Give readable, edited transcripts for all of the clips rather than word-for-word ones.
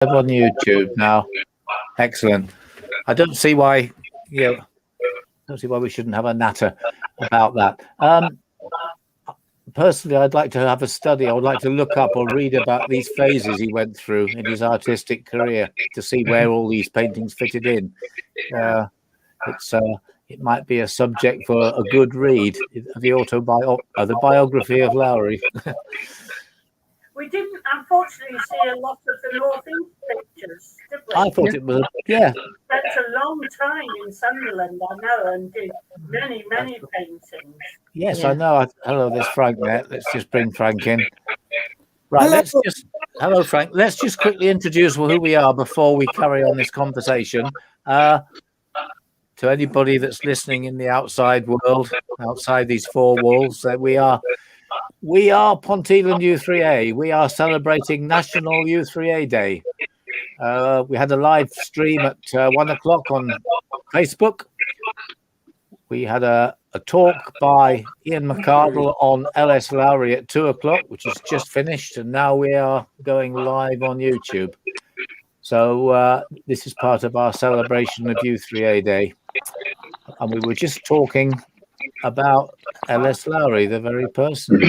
on YouTube now. Excellent. I don't see why, don't see why we shouldn't have a natter about that. Personally, I'd like to have a study. I would like to look up or read about these phases he went through in his artistic career to see where all these paintings fitted in. It might be a subject for a good read, the biography of Lowry. We didn't, unfortunately, see a lot of the northeast pictures, did we? I thought it was, Spent a long time in Sunderland, I know, and did many paintings. Yes, I know. Hello, there's Frank there. Let's just bring Frank in. Right, hello, Frank. Let's just quickly introduce who we are before we carry on this conversation. To anybody that's listening in the outside world, outside these four walls, we are Pontefract u3a. We are celebrating National u3a Day. We had a live stream at 1 o'clock on Facebook. We had a talk by Ian McCardle on LS Lowry at 2 o'clock, which is just finished, and now we are going live on YouTube. So this is part of our celebration of u3a Day. And we were just talking about LS Lowry, the very person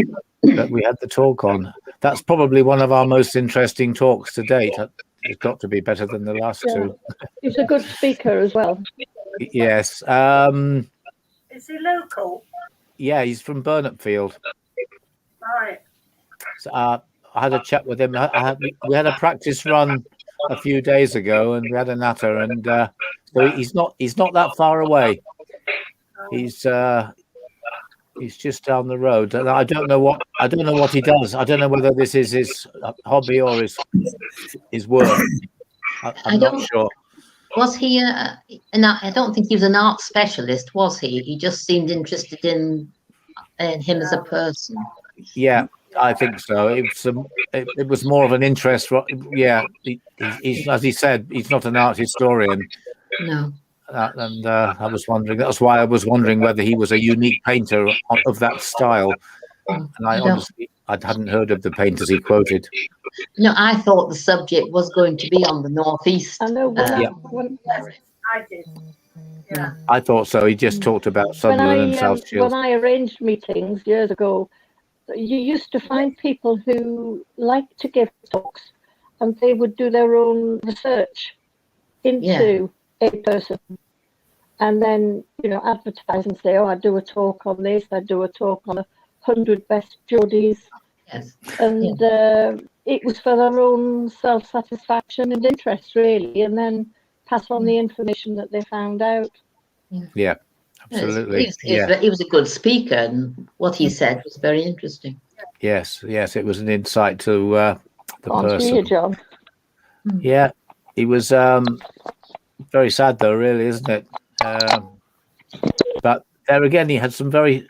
that we had the talk on. That's probably one of our most interesting talks to date. It's got to be better than the last two. He's a good speaker as well. Yes. Is he local? Yeah, he's from Burnopfield. Right. So, I had a chat with him. We had a practice run a few days ago, and we had a natter, and so he's not that far away. He's just down the road, and I don't know what he does. I don't know whether this is his hobby or his work. I'm not sure. Was he I don't think he was an art specialist, was he? He just seemed interested in him as a person. Yeah, I think so. It was more of an interest. Yeah, he's, as he said, he's not an art historian. No. And I was wondering. That's why I was wondering whether he was a unique painter of that style. And I hadn't heard of the painters he quoted. No, I thought the subject was going to be on the northeast. I know. I did. Yeah. I thought so. He just talked about Sunderland and South Shields. When I arranged meetings years ago, you used to find people who liked to give talks, and they would do their own research into a person, and then advertise and say, "Oh, I do a talk on this. I do a talk on 100 best Geordies." Yes. And it was for their own self-satisfaction and interest, really, and then pass on the information that they found out. Yeah, absolutely. He was a good speaker, and what he said was very interesting. Yes, it was an insight to the person. You, John. Yeah, he was very sad, though, really, isn't it? But there again, he had some very,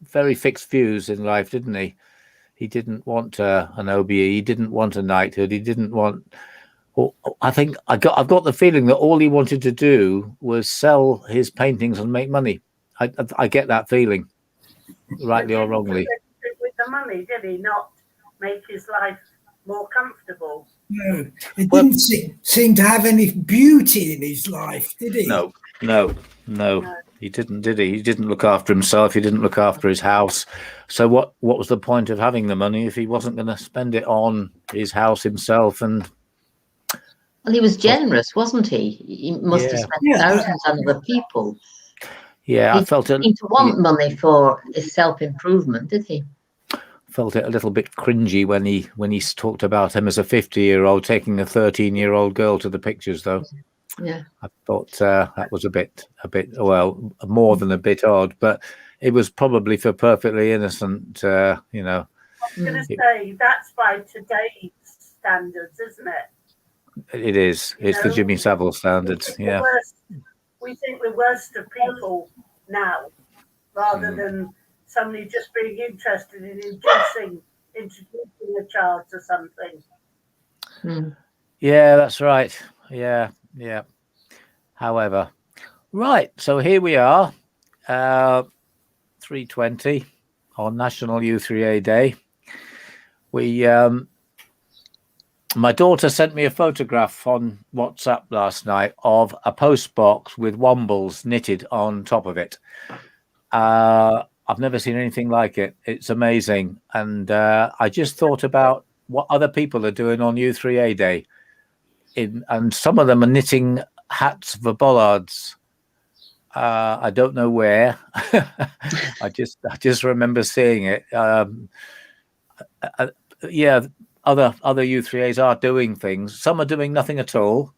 very fixed views in life, didn't he? He didn't want an OBE. He didn't want a knighthood. He didn't want. I think I've got the feeling that all he wanted to do was sell his paintings and make money. I get that feeling, rightly or wrongly. With the money, did he not make his life more comfortable? No, it didn't seem to have any beauty in his life, did he? No. He didn't, did he? He didn't look after himself. He didn't look after his house. So what was the point of having the money if he wasn't going to spend it on his house himself? And well, he was generous, wasn't he? He must have spent thousands on other people. Yeah, I felt it. He didn't want money for his self-improvement, did he? Felt it a little bit cringy when he talked about him as a 50-year-old taking a 13-year-old girl to the pictures, though. Yeah, I thought that was a bit well, more than a bit odd, but it was probably for perfectly innocent. I was going to say that's by today's standards, isn't it? It is. It's the Jimmy Savile standards. Yeah. We think the worst of people now, rather than somebody just being interested in introducing a child to something. Yeah, that's right. Yeah. However, right. So here we are, 3:20 on National u3a Day. We My daughter sent me a photograph on WhatsApp last night of a post box with wombles knitted on top of it. I've never seen anything like it. It's amazing. And I just thought about what other people are doing on U3A Day. And some of them are knitting hats for bollards. I don't know where. I just remember seeing it. Yeah, other U3As are doing things. Some are doing nothing at all.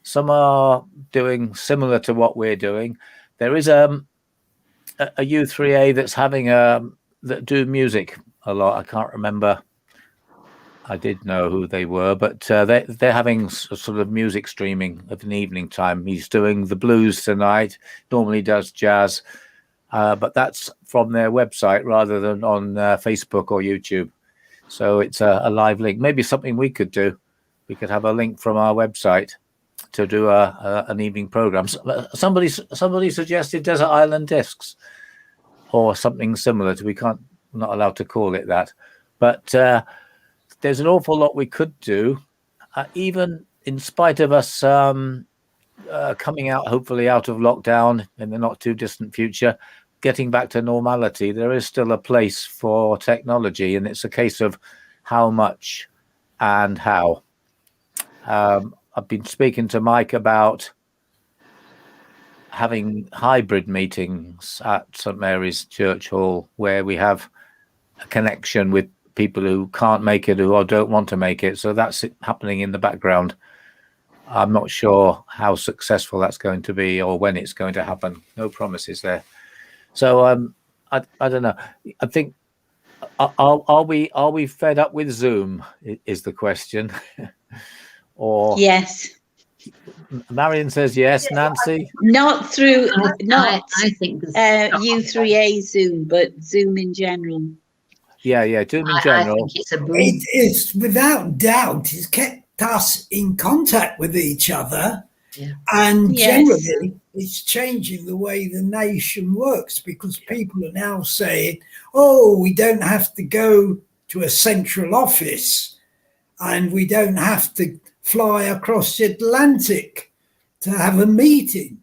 Some are doing similar to what we're doing. There is a U3A that's having that do music a lot. I can't remember. I did know who they were, but they're having sort of music streaming at an evening time. He's doing the blues tonight. Normally does jazz, but that's from their website rather than on Facebook or YouTube. So it's a live link. Maybe something we could do. We could have a link from our website to do an evening program. Somebody suggested Desert Island Discs or something similar. Not allowed to call it that, but there's an awful lot we could do, even in spite of us coming out, hopefully out of lockdown in the not too distant future, getting back to normality. There is still a place for technology, and it's a case of how much and how. I've been speaking to Mike about having hybrid meetings at St Mary's Church Hall, where we have a connection with people who can't make it or don't want to make it. So that's happening in the background. I'm not sure how successful that's going to be or when it's going to happen. No promises there. So I don't know. I think are we fed up with Zoom is the question. Or yes. Marion says yes. Nancy? Not through I think U3A Zoom, but Zoom in general. Yeah, Zoom in general. I think it's a boom. It is, without doubt, it's kept us in contact with each other. Yeah. And Yes. generally, it's changing the way the nation works, because people are now saying, oh, we don't have to go to a central office and we don't have to fly across the Atlantic to have a meeting.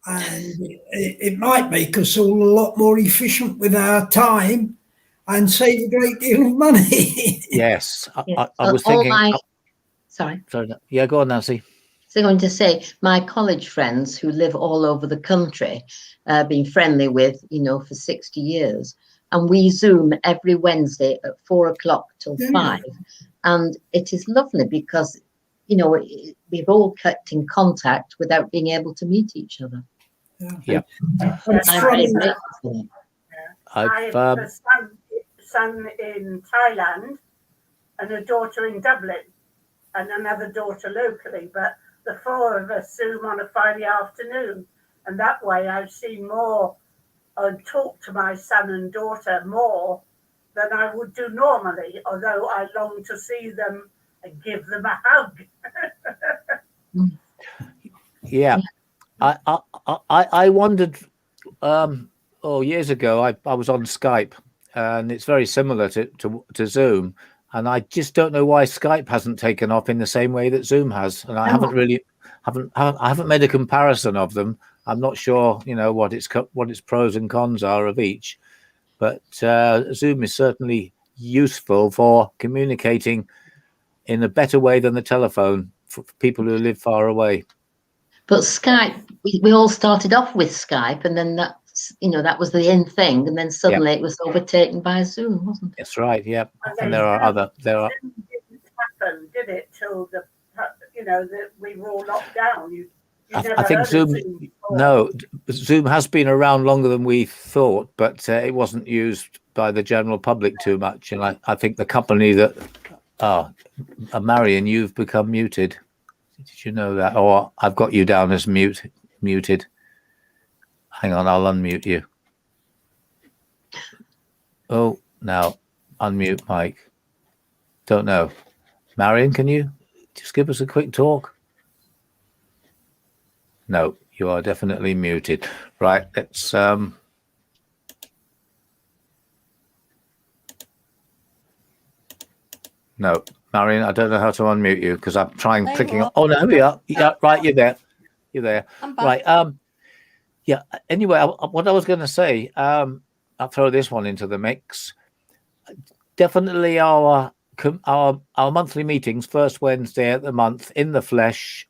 And it might make us all a lot more efficient with our time and save a great deal of money. Yes. Yes. I was All thinking. Sorry. Yeah, go on, Nancy. So I'm going to say my college friends who live all over the country, been friendly with, for 60 years. And we Zoom every Wednesday at 4 o'clock till 5. And it is lovely because, we've all kept in contact without being able to meet each other. Yeah. I'm very grateful for that. I have a son in Thailand and a daughter in Dublin and another daughter locally, but the four of us Zoom on a Friday afternoon, and that way I've seen more and talked to my son and daughter more than I would do normally, although I long to see them and give them a hug. Yeah. I wondered years ago I was on Skype, and it's very similar to Zoom, and I just don't know why Skype hasn't taken off in the same way that Zoom has, and I haven't made a comparison of them. I'm not sure what its pros and cons are of each, but Zoom is certainly useful for communicating in a better way than the telephone for people who live far away. But Skype, we all started off with Skype, and then that was the in thing, and then suddenly it was overtaken by Zoom, wasn't it? That's right. Yeah, and Zoom didn't happen, did it? Till that we were all locked down. I think Zoom. No, Zoom has been around longer than we thought, but it wasn't used by the general public too much. And I think the company that, Marion, you've become muted. Did you know that? Or I've got you down as muted. Hang on, I'll unmute you. Oh, now unmute Mike. Don't know. Marion, can you just give us a quick talk? No, you are definitely muted. Right, let's no, Marion, I don't know how to unmute you because I'm trying There you clicking. are. Oh no, we are. Yeah, right. You're there. You're there. I'm back. Right. Yeah. Anyway, what I was going to say, I'll throw this one into the mix. Definitely our monthly meetings, first Wednesday of the month, in the flesh,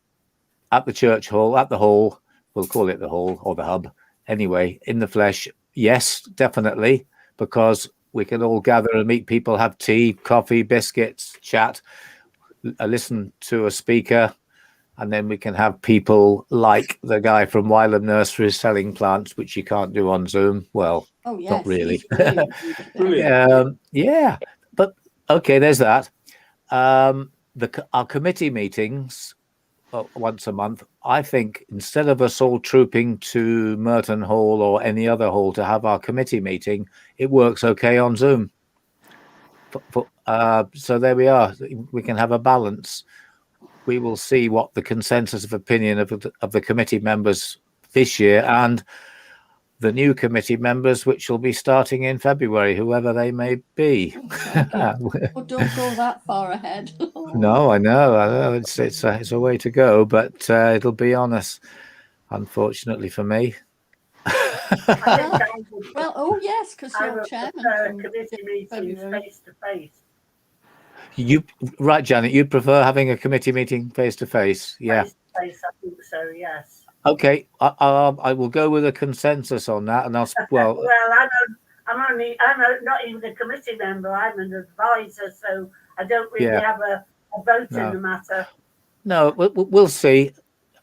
at the church hall, at the hall. We'll call it the hall or the hub. Anyway, in the flesh, yes, definitely, because we can all gather and meet people, have tea, coffee, biscuits, chat, listen to a speaker, and then we can have people like the guy from Wylam Nurseries selling plants, which you can't do on Zoom. Well, Oh yes, not really. he's brilliant. Yeah, but okay, there's that. Our committee meetings once a month. I think instead of us all trooping to Merton Hall or any other hall to have our committee meeting, it works okay on Zoom. So there we are. We can have a balance. We will see what the consensus of opinion of the committee members this year and the new committee members, which will be starting in February, whoever they may be. Oh, don't go that far ahead. No, I know. It's a way to go, but it'll be on us, unfortunately for me. Well, oh yes, because you're chairman. Committee meetings face to face. You right, Janet? You prefer having a committee meeting face to face? Yeah. Face to face, I think so. Yes. Okay, I will go with a consensus on that, and I'll well. Well, I'm not even a committee member. I'm an advisor, so I don't really have a vote in the matter. No, we'll see.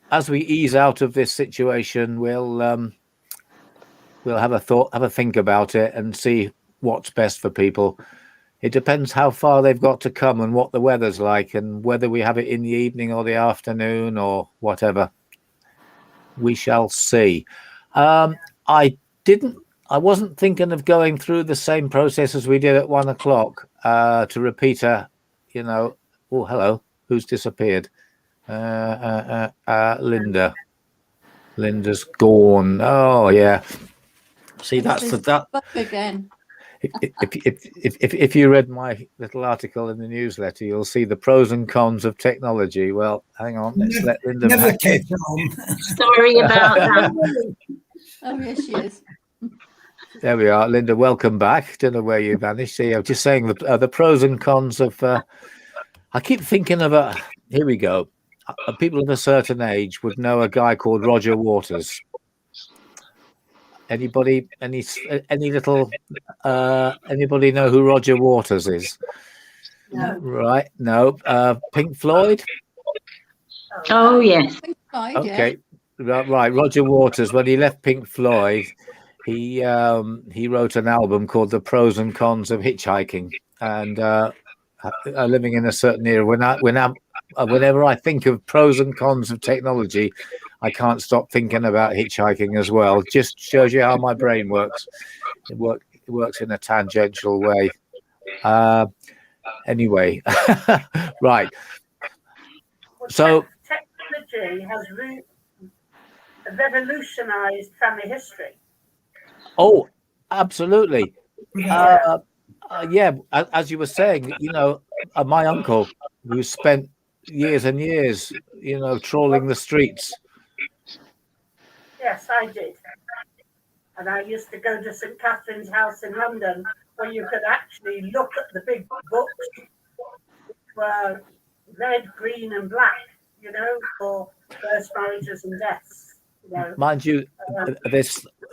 As we ease out of this situation, we'll have a think about it, and see what's best for people. It depends how far they've got to come and what the weather's like, and whether we have it in the evening or the afternoon or whatever. We shall see. I wasn't thinking of going through the same process as we did at 1 o'clock to repeat oh, hello, who's disappeared? Linda. Linda's gone. Oh yeah. See, that's that again. If you read my little article in the newsletter, you'll see the pros and cons of technology. Well, hang on, let's let Linda back in. Sorry about that. Oh yes, she is. There we are, Linda. Welcome back. Don't know where you vanished. See, I'm just saying the pros and cons of. I keep thinking of here we go. People of a certain age would know a guy called Roger Waters. Anybody? Any little? Anybody know who Roger Waters is? No. Right? No. Pink Floyd. Oh yes. Okay. Right. Roger Waters. When he left Pink Floyd, he wrote an album called "The Pros and Cons of Hitchhiking," and living in a certain era. Whenever I think of pros and cons of technology, I can't stop thinking about hitchhiking as well. Just shows you how my brain works. It works in a tangential way. Anyway, right. So technology has revolutionized family history. Oh, absolutely. Yeah, as you were saying, my uncle, who spent years and years, trawling the streets. Yes, I did. And I used to go to St. Catherine's House in London, where you could actually look at the big books, which were red, green, and black, for first marriages and deaths. Mind you,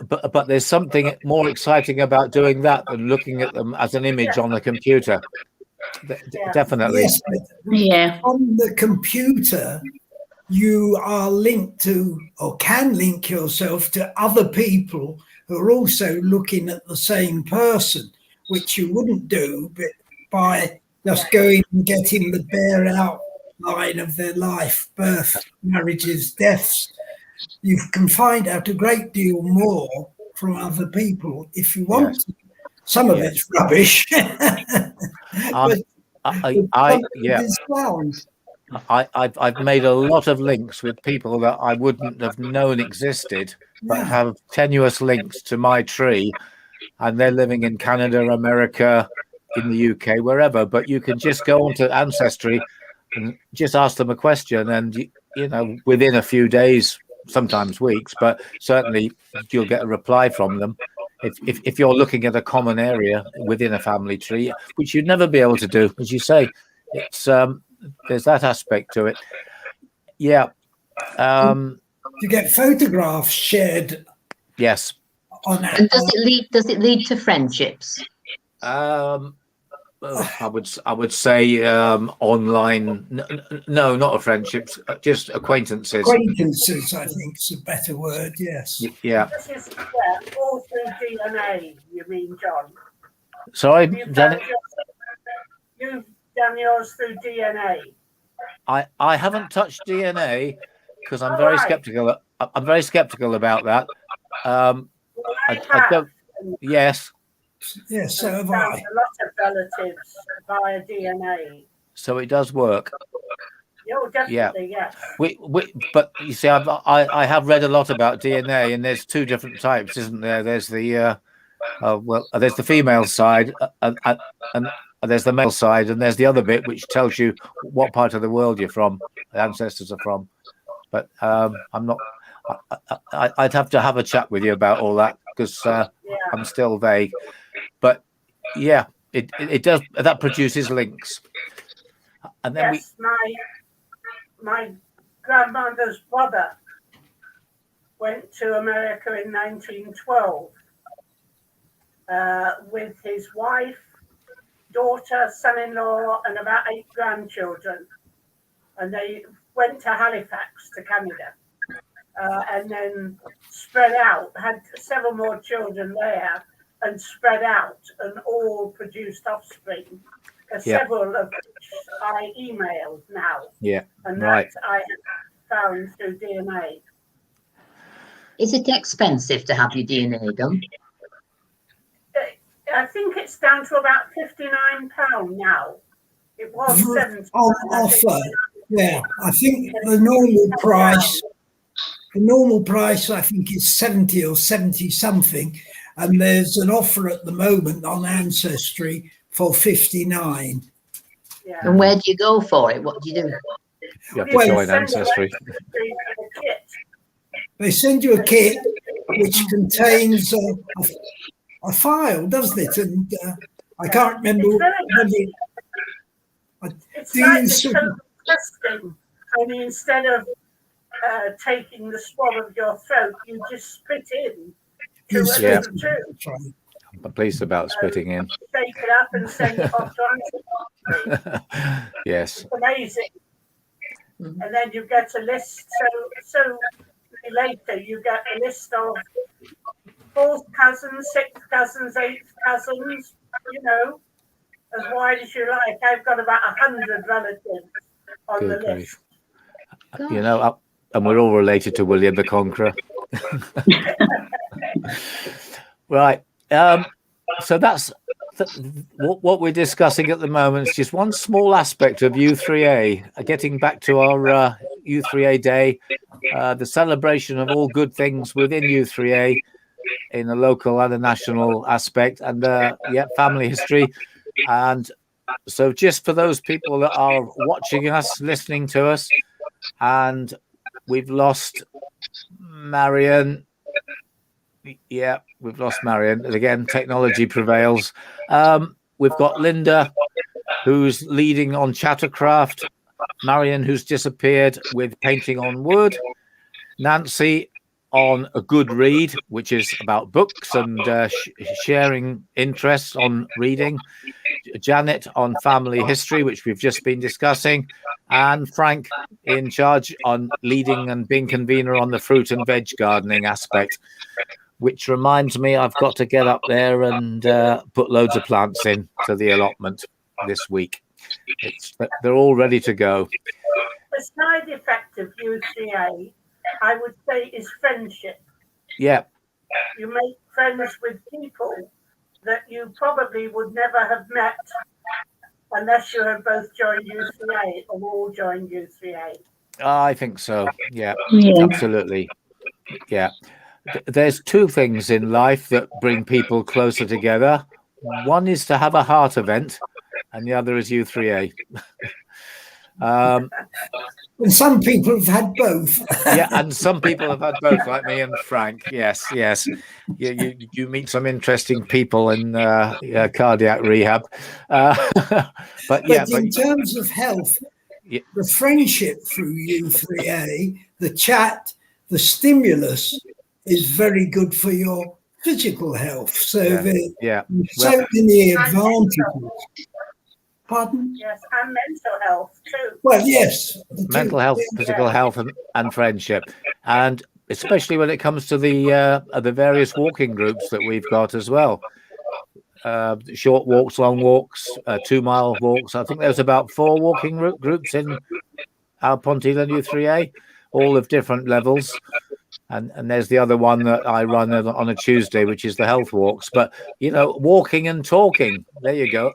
but there's something more exciting about doing that than looking at them as an image on the computer. Definitely. Yes, yeah. On the computer, you are linked to, or can link yourself to, other people who are also looking at the same person, which you wouldn't do by just going and getting the bare outline of their life, birth, marriages, deaths. You can find out a great deal more from other people if you want to. Some of it's rubbish. I've made a lot of links with people that I wouldn't have known existed, but have tenuous links to my tree, and they're living in Canada, America, in the UK, wherever, but you can just go onto Ancestry and just ask them a question, and you know, within a few days, sometimes weeks, but certainly you'll get a reply from them. If you're looking at a common area within a family tree, which you'd never be able to do, as you say, it's there's that aspect to it. Yeah. You get photographs shared. Yes. And does it lead to friendships? I would say online. No, not a friendships, just acquaintances. Acquaintances, I think, is a better word. Yes. Yeah. This is all through DNA. You mean, John? Sorry, Janet. You've done yours through DNA. I haven't touched DNA because I'm very skeptical. I'm very skeptical about that. I don't. Yes. Yes, so have I. A lot of relatives via DNA. So it does work. Oh, definitely, yes. But you see, I have read a lot about DNA, and there's two different types, isn't there? There's the there's the female side, and there's the male side, and there's the other bit which tells you what part of the world you're from, the ancestors are from. But I'm not. I'd have to have a chat with you about all that because I'm still vague. But yeah, it does. That produces links. And then yes, my grandmother's brother went to America in 1912 with his wife, daughter, son-in-law, and about 8 grandchildren, and they went to Halifax, to Canada, and then spread out, had several more children there, and spread out, and all produced offspring. Several of which I emailed now. Yeah, and right. that I found through DNA. Is it expensive to have your DNA done? I think it's down to about £59 now. It was £70. On offer. Yeah, I think the normal price I think is 70 or 70 something, and there's an offer at the moment on Ancestry for 59. Yeah. And where do you go for it? What do you do? You have to join Ancestry. They send you a kit which contains a file, doesn't it? And I can't remember. It's like the testing. Only instead of taking the swab of your throat, you just spit in. I'm pleased about spitting in. Shake it up and send it off to Ancestry. Yes. It's amazing. And then you get a list. So later you get a list of 4th cousins, 6th cousins, 8th cousins, you know, as wide as you like. I've got about 100 relatives on the list. You know, and we're all related to William the Conqueror. Right. So that's what we're discussing at the moment. Is just one small aspect of u3a. Getting back to our u3a day, the celebration of all good things within u3a in a local and a national aspect, and family history. And so just for those people that are watching us, listening to us, and we've lost Marion. Yeah, we've lost Marion. And again, technology prevails. We've got Linda, who's leading on Chattercraft. Marion, who's disappeared with painting on wood. Nancy on A Good Read, which is about books and sharing interests on reading. Janet on family history, which we've just been discussing. And Frank in charge on leading and being convener on the fruit and veg gardening aspect. Which reminds me, I've got to get up there and put loads of plants in to the allotment this week. They're all ready to go. The side effect of u3a, I would say, is friendship. Yeah. You make friends with people that you probably would never have met unless you have both joined u3a or all joined u3a. I think so. Yeah. Absolutely. Yeah. There's two things in life that bring people closer together. One is to have a heart event, and the other is U3A. And some people have had both. Yeah, and some people have had both, like me and Frank. Yes, yes. You meet some interesting people in cardiac rehab. But in terms of health, the friendship through U3A, the chat, the stimulus is very good for your physical health. So so many advantages. Pardon? Yes, and mental health too. Well, yes. Mental health, physical health, and friendship, and especially when it comes to the various walking groups that we've got as well. Short walks, long walks, 2-mile walks. I think there's about 4 walking groups in our Ponthill U3A, all of different levels. And there's the other one that I run on a Tuesday, which is the health walks. But, walking and talking, there you go.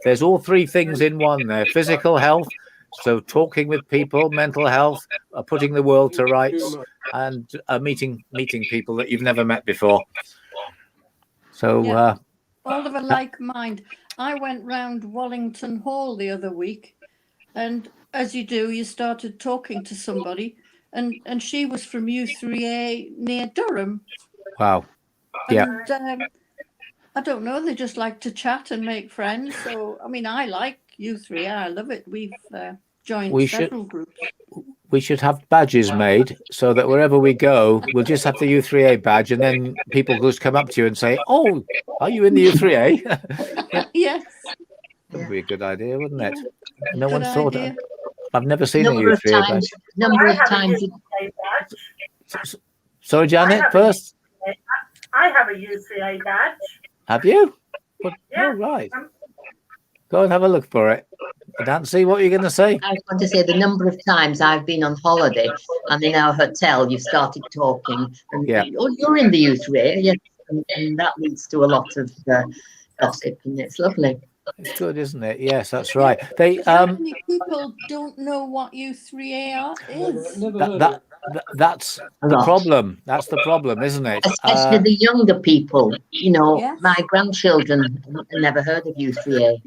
There's all 3 things in one there. Physical health, so talking with people, mental health, putting the world to rights, and meeting people that you've never met before. So all of a like mind. I went round Wallington Hall the other week, and as you do, you started talking to somebody, and she was from U3A near Durham. Wow. Yeah. And, I don't know. They just like to chat and make friends. So, I mean, I like U3A. I love it. We've joined several groups. We should have badges made so that wherever we go, we'll just have the U3A badge, and then people will just come up to you and say, "Oh, are you in the U3A?" Yes. That would be a good idea, wouldn't it? No Good one's thought idea. of. I've never seen a U3A badge. Number of times. Sorry, Janet, first. I have a U3A badge. Have you? Yeah. Oh, right. Go and have a look for it. Nancy, what are you going to say? I was going to say the number of times I've been on holiday and in our hotel, you've started talking. And, you're in the U3A, yes. And that leads to a lot of gossip, and it's lovely. It's good, isn't it? Yes, that's right. They Many people don't know what U3A is. That's the problem. That's the problem, isn't it? Especially the younger people. My grandchildren never heard of U3A.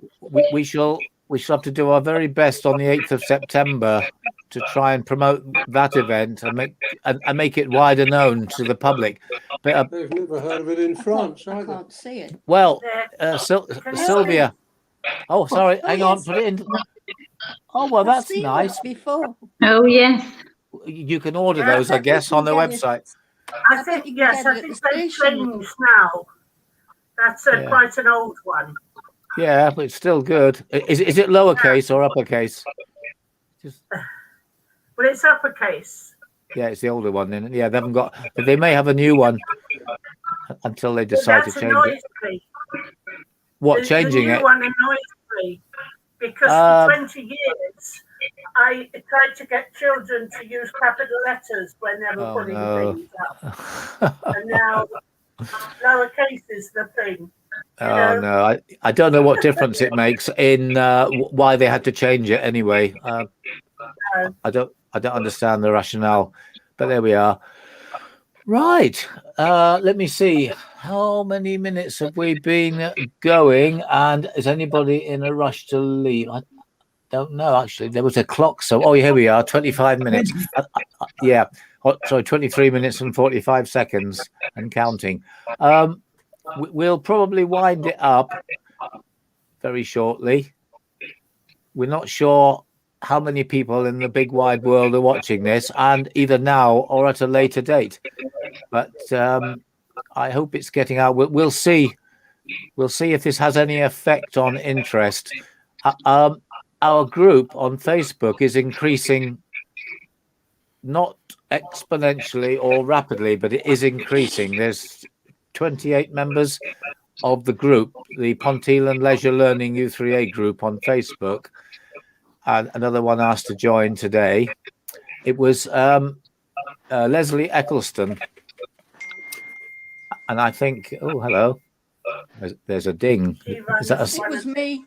We shall have to do our very best on the 8th of September to try and promote that event and make it wider known to the public. But they've never heard of it in France I either. can't see it. Well, Sylvia. Oh, sorry. Hang on. Put it in. Oh, well, that's nice. Before. Oh, yes. You can order those, I guess, on the website. I think they've changed now. That's quite an old one. Yeah, but it's still good. Is it lowercase or uppercase? Well, it's uppercase. Yeah, it's the older one. Then they haven't got. But they may have a new one until they decide to change it. Me. What, changing the new one annoys me because for 20 years I tried to get children to use capital letters when they were putting things up, and now lowercase is the thing. No, I don't know what difference it makes in why they had to change it anyway. I don't understand the rationale, but there we are. Right. Let me see. How many minutes have we been going? And is anybody in a rush to leave? I don't know, actually. There was a clock. So, here we are, 25 minutes. 23 minutes and 45 seconds and counting. We'll probably wind it up very shortly. We're not sure how many people in the big wide world are watching this, and either now or at a later date. But I hope it's getting out. We'll see. We'll see if this has any effect on interest. Our group on Facebook is increasing, not exponentially or rapidly, but it is increasing. There's 28 members of the group, the Ponthill and Leisure Learning U3A group on Facebook. And another one asked to join today. It was Leslie Eccleston. And I think, hello. There's a ding. Is that It was me.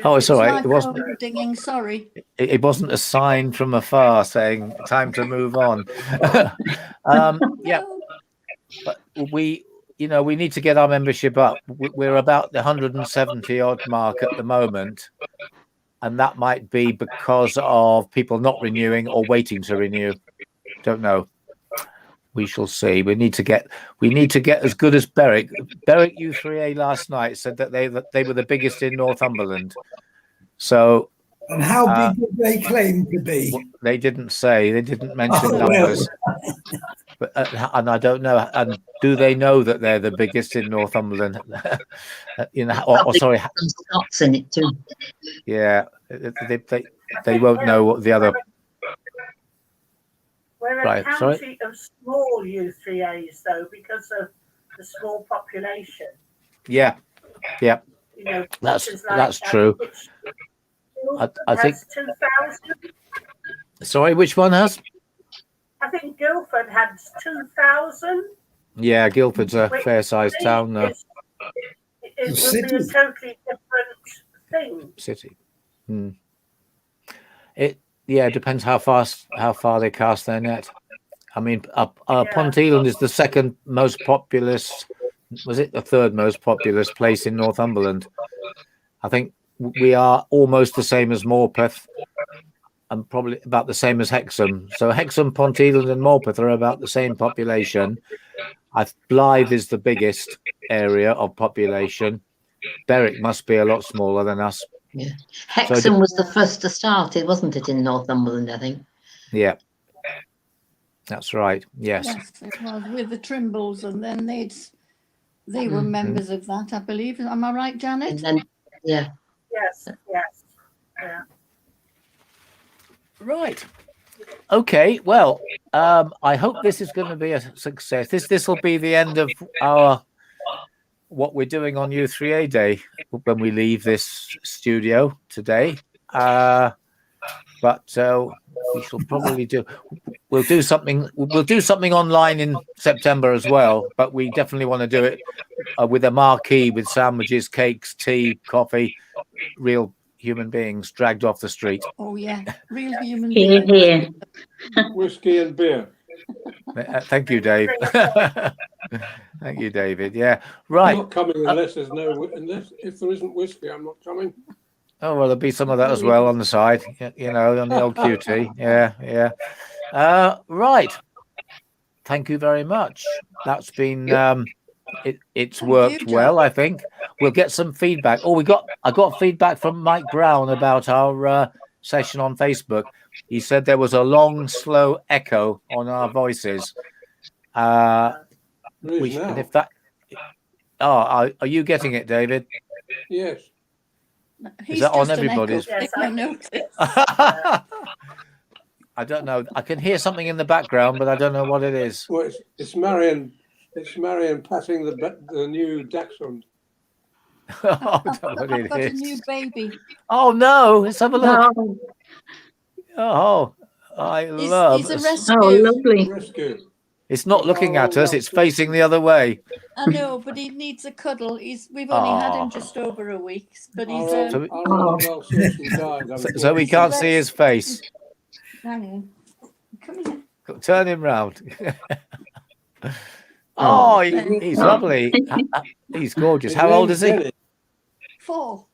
Oh, it's all right. It wasn't dinging. Sorry. It wasn't a sign from afar saying time to move on. But you know, we need to get our membership up. We're about the 170 odd mark at the moment. And that might be because of people not renewing or waiting to renew. Don't know. We shall see. We need to get as good as Berwick. Berwick U3A last night said that they were the biggest in Northumberland. So, and how big did they claim to be? They didn't say. They didn't mention numbers. But, and I don't know. And do they know that they're the biggest in Northumberland? You know, or sorry, some Scots in it too. Yeah, they won't know what the other. We're a Right, sorry. county of small U3As, though, because of the small population. Yeah, yeah, You know, that's true. I think. 2,000. Sorry, which one has? I think Guildford had 2,000. Yeah, Guildford's a fair-sized town now. It would be a totally different thing. City. It depends how far they cast their net. I mean, Ponteland is the second most populous. Was it the third most populous place in Northumberland? I think we are almost the same as Morpeth, and probably about the same as Hexham. So Hexham, Ponteland, and Morpeth are about the same population. Blythe is the biggest area of population. Berwick must be a lot smaller than us. Yeah, Hexham was the first to start, wasn't it, in Northumberland? I think. Yeah, that's right. Yes, it was with the Trimbles, and then they were members of that, I believe. Am I right, Janet? And then, yeah. Yes. Yeah. Right. Okay. Well, I hope this is going to be a success. This will be the end of what we're doing on U3A Day when we leave this studio today. But we shall probably we'll do something online in September as well, but we definitely want to do it with a marquee with sandwiches, cakes, tea, coffee, real human beings dragged off the street. Oh yeah, real human beings. Here. Whiskey and beer. Thank you, Dave. Thank you, David. Yeah, right. I'm not coming unless if there isn't whiskey, I'm not coming. Oh well, there'll be some of that as well on the side. You know, on the old QT. Yeah. Right. Thank you very much. That's been it's worked well. I think we'll get some feedback. Oh, I got feedback from Mike Brown about our session on Facebook. He said there was a long, slow echo on our voices. And if that, are you getting it, David? Yes. Is that on everybody's? Yes, I noticed. I don't know. I can hear something in the background, but I don't know what it is. Well, it's Marion. It's Marion patting the new dachshund. Oh, that's what I've got it a new is. baby. Oh no! Let's have a look. Oh, Oh, I love. He's a rescue. oh, lovely. Rescue. It's not looking at us. It's facing the other way. I know, but he needs a cuddle. We've only had him just over a week, but he's So we can't see his face. Hang on. Come here. Turn him round. Oh, he's lovely. He's gorgeous. How old is he? 4.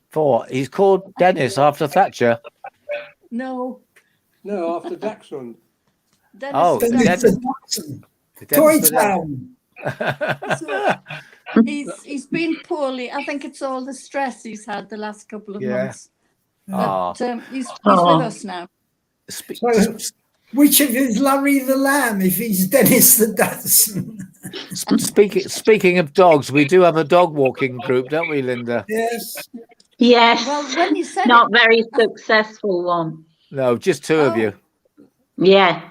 4. He's called Dennis after Thatcher. No. No, after Dachshund. Dennis. Oh, Dennis Toy Town. He's been poorly. I think it's all the stress he's had the last couple of Yeah. months. Oh. But he's with us now. So, which of is Larry the Lamb if he's Dennis the Dachshund? Speaking of dogs, we do have a dog walking group, don't we, Linda? Yes. Yes. Well, when you said Not very successful one. No, just 2 of you. Yeah.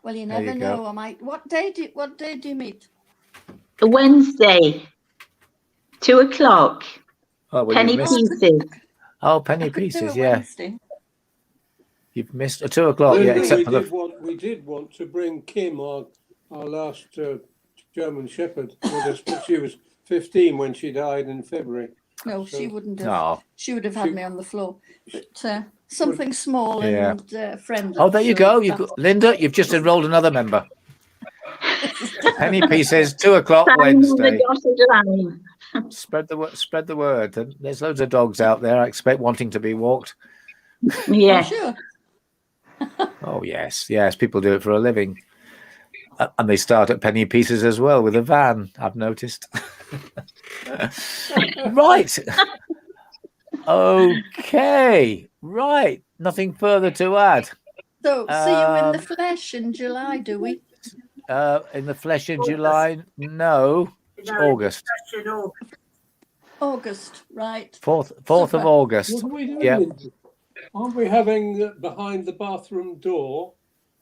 Well, you There never you go. know. I might. What day do you meet? Wednesday, 2:00. Oh, well, Penny you've missed. pieces. Oh, penny I could do pieces. it Yeah, Wednesday. you've missed 2:00. Yeah, except for we did want to bring Kim, our last German Shepherd, with us, but she was 15 when she died in February. No, she wouldn't have. Oh. She would have had me on the floor. But something small Yeah. and friendly. Oh, there you so go. that's- Linda, you've just enrolled another member. Penny pieces, 2 o'clock Sign on the Wednesday. dotted line. Spread the word. Spread the word. And there's loads of dogs out there, I expect, wanting to be walked. I'm Yes. sure. Oh yes, yes. People do it for a living, and they start at penny pieces as well with a van. I've noticed. Right. Okay. Right. Nothing further to add. So see you in the flesh in July, do we? In the flesh in July? No, it's August. August, right. 4th of Super. August. What are we doing? Yeah. Lindsay? Aren't we having behind the bathroom door?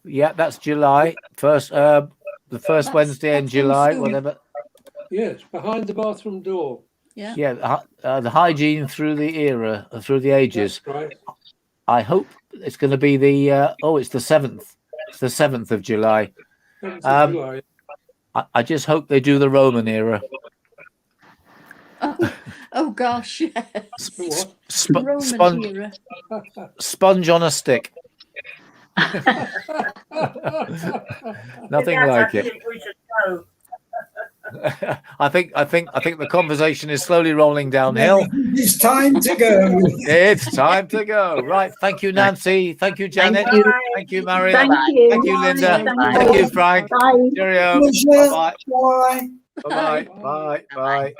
Yeah, that's July. First, the first Wednesday in that's coming July, soon. whatever. Yes, behind the bathroom door. Yeah. Yeah, the hygiene through the era, through the ages. That's right. I hope it's going to be the. It's the 7th. It's the 7th of July. 7th of July. I just hope they do the Roman era. Oh gosh, yes. What? Roman era. Sponge on a stick. Nothing like it. We should go. I think the conversation is slowly rolling downhill. It's time to go. It's time to go. Right. Thank you, Nancy. Thank you, Janet. Thank you. Thank you, Marion. Thank you. Thank you, Linda. Bye. Thank you, Frank. Bye. Cheerio. Pleasure. Bye. Bye. Bye. Bye. Bye. Bye.